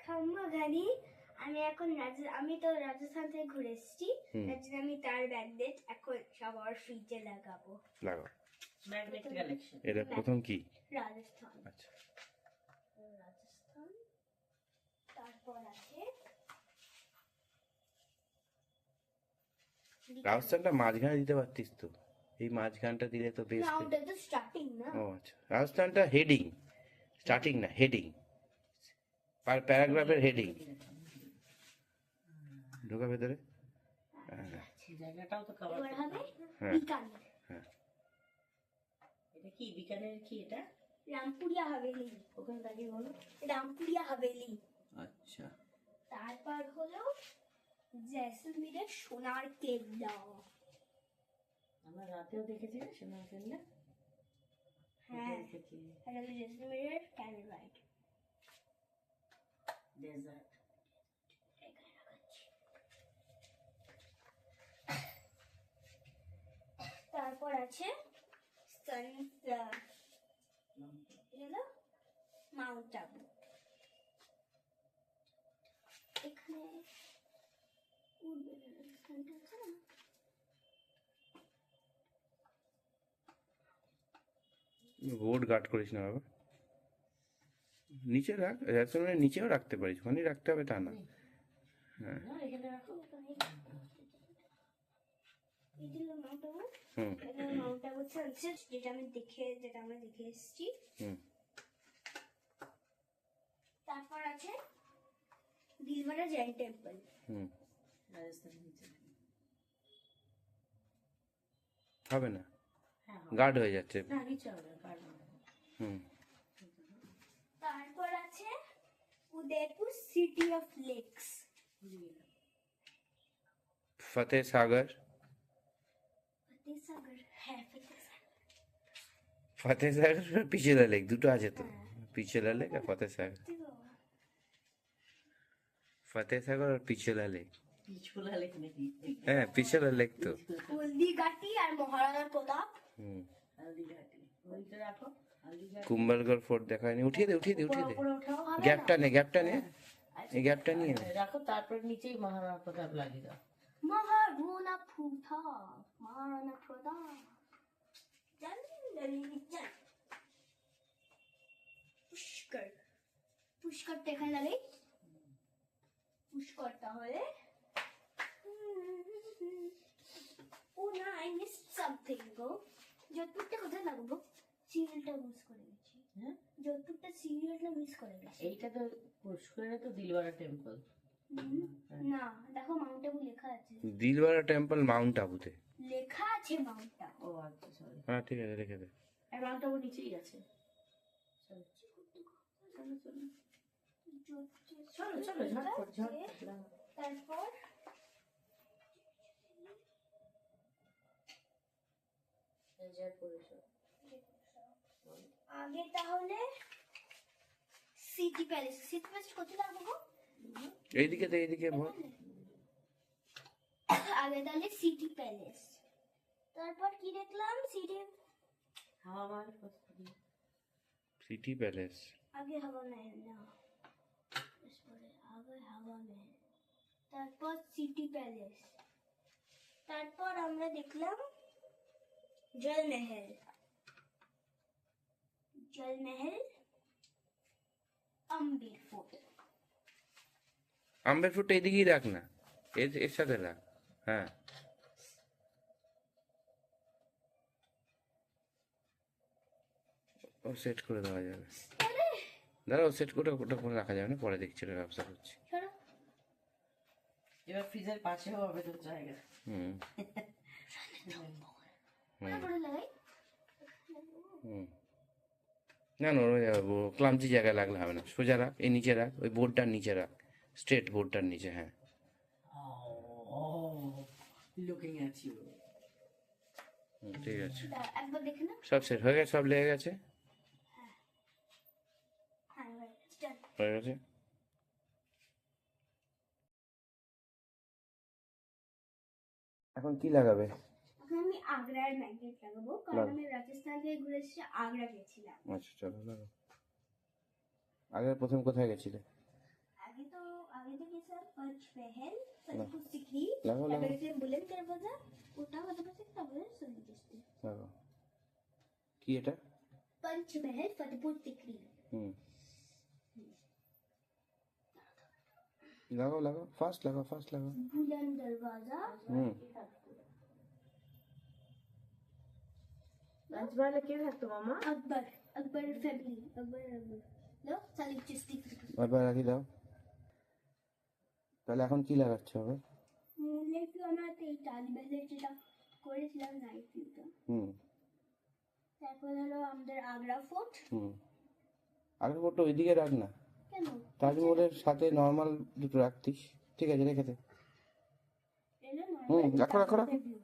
Khaama গাড়ি আমি এখন আমি তো রাজস্থান থেকে ঘুরে এসেছি, তার জন্য আমি তার ব্যান্ডেজ এখন সবার ফ্রিজে লাগাবো। লাগাও। Magnet collection. এটা প্রথম কি? রাজস্থান। আচ্ছা, রাজস্থান। তারপর আছে রাজস্থানটা মাঝখানে দিতে পারতিস তো, এই মাঝখানটা দিলে তো বেশ। না, ওটা তো স্টার্টিং না। ও আচ্ছা, রাজস্থানটা হেডিং, স্টার্টিং না, হেডিং, প্যারাগ্রাফের হেডিং। ঢোকা ভেতরে। জায়গাটাও তো কভার এবার হবে হ্যাঁ। বিকানের। হ্যাঁ, এটা কি বিকানের কি এটা? রামপুরিয়া হাভেলি। ওখানে দাঁড়িয়ে বলো। রামপুরিয়া হাভেলি। আচ্ছা। তারপর হলো জয়সলমীরের সোনার কেক দাও। আমরা রাতেও দেখেছি না সোনার কেল্লা। হ্যাঁ, দেখেছি। আর হলো জয়সলমীরের ক্যান্ডেল লাইট। ডেজার্ট। তারপর আছে মাউন্ট আবু। এখানে বোর্ড গার্ড করিস না বাবা, নিচে রাখ, রেস্টুরেন্টের নিচেও রাখতে পারিস, ওখানেই রাখতে হবে তা না। হ্যাঁ। না এখানে রাখো। এই যে মাউন্ট আবু, হুম এটা মাউন্ট আবু সানসেট, যেটা আমরা দেখে এসেছি। হুম। তারপর আছে দিলওয়ারা জৈন টেম্পল। হুম। রাজস্থানের নিচে। হবে না, হ্যাঁ গার্ড হয়ে যাচ্ছে। না নিচে হবে কারণ। হুম। তারপর আছে Udaipur city of lakes. Fateh Sagar. Fatehsagar, হ্যাঁ ফতেহসাগর। ফতেহ সাগর পিছেলা লেক দুটো আছে তো, পিছেলা লেক আর ফতেহ সাগর। ফতেহ সাগর আর পিছেলা লেক। পিছুলা লেখে নাকি? হ্যাঁ, পিছেলা লেক তো। হলদিঘাটি আর মহারাণা প্রতাপ। হুম। হালদিঘাটি। ওইটা রাখো। হালদিঘাটি। কুম্ভলগড় ফোর্ট দেখায়নি, উঠিয়ে দে উঠিয়ে দে উঠিয়ে দে। উপরে উঠাও। গ্যাপটা নে, গ্যাপটা নে, এই গ্যাপটা নিয়ে নে। রাখো তারপর নিচেই মহারাণা প্রতাপ লাগিয়ে দাও। মহারাণা প্রতাপ, মহারাণা প্রতাপ। জান জান পুষ্কর, পুষ্করটা এখানে লাগে। পুষ্করটা হলে ও না, আই মিস সামথিং গো। যোধপুরটা কোথায় লাগবো? সিরিয়ালটা মিস করে গেছি। হ্যাঁ যোধপুরটা সিরিয়ালটা মিস করে গেছি। এইটা তো পুষ্করে তো দিলওয়ারা টেম্পল। না, দেখো মাউন্ট আবু লেখা আছে। দিলওয়ারা টেম্পল মাউন্ট আবুতে লেখা আছে মাউন্ট আবু। ও আচ্ছা সরি। হ্যাঁ ঠিক আছে, রেখে দে। আর মাউন্ট আবু নিচেই আছে। চলো চলো চলো চলো চলো ঝটপট ঝটপট। তারপর এনজয় করেছো। আগে তাহলে সিটি প্যালেস। সিটি প্যালেস কোথায় লাগবো? এইদিকে তো, এইদিকে বল। আগে তাহলে সিটি প্যালেস, তারপর কি দেখলাম? সিটি হাওয়া mahal কোথায়? City palace. আগে হাওয়া महल না, আগে হাওয়া महल, তারপর সিটি প্যালেস, তারপর আমরা দেখলাম জল महल। জল महल, আম্বের ফোর্ট। আম্বের ফুটটা এইদিকেই রাখ না, এর সাথে রাখ। হ্যাঁ, ও সেট করে দেওয়া যাবে। দাঁড়া, ও সেট করে ওটা করে রাখা যাবে না, পরে দেখছি, ওটা ব্যবসা করছি। সরো। এবার ফ্রিজের পাশেও হবে তো জায়গা। হুম ওটা করে লাগাই। হুম। না না, ক্লামচি জায়গায় লাগলে হবে না, সোজা রাখ, এই নিচে রাখ, ওই বোর্ডটার নিচে রাখ, স্ট্রেট বোর্ডটার নিচে। হ্যাঁ, লুকিং অ্যাট ইউ। ঠিক আছে, একবার দেখে না। সব সেট হয়ে গেছে, সব লেগে গেছে, হ্যাঁ হয়ে গেছে, done। হয়ে গেছে। এখন কি লাগাবে? এখন আমি আগ্রার ম্যাগনেট লাগাবো, কারণ আমি রাজস্থান থেকে ঘুরে এসে আগ্রা গেছিলাম। আচ্ছা চলো লাগাও। আগে প্রথম কোথায় গেছিলে? আগে आगे देखिए सर पंचमहल फतेहपुर सीकरी लगाओ, लगाओ। তারপরে বুলেট দরवाजा ওটা হতে পারে তারপরে সুন্দর দেখতে লাগাও। কি এটা? पंचमहल फतेहपुर सीकरी হুম, লাগাও লাগাও, ফাস্ট লাগাও, ফাস্ট লাগাও। बुलंद दरवाजा হুম, রাজমহলে কে থাকতো মামা? अकबर अकबर फैमिली अकबर लो साली चिश्ती এবার রাখি দাও। তাহলে এখন কি লাগাচ্ছ হবে? মূলে কি আমরা এই তাজমহলের যেটা করেছিলাম নাইট ভিউটা হুম তারপর হলো আমাদের আগ্রা ফোর্ট হুম, আগের ফটো ওইদিকে রাখ না, কেন তাজমহলের সাথে নর্মাল দুটো রাখতিস। ঠিক আছে, রেখে দে। এটা হুম, নর্মাল রাখো রাখো রাখো। ভিউ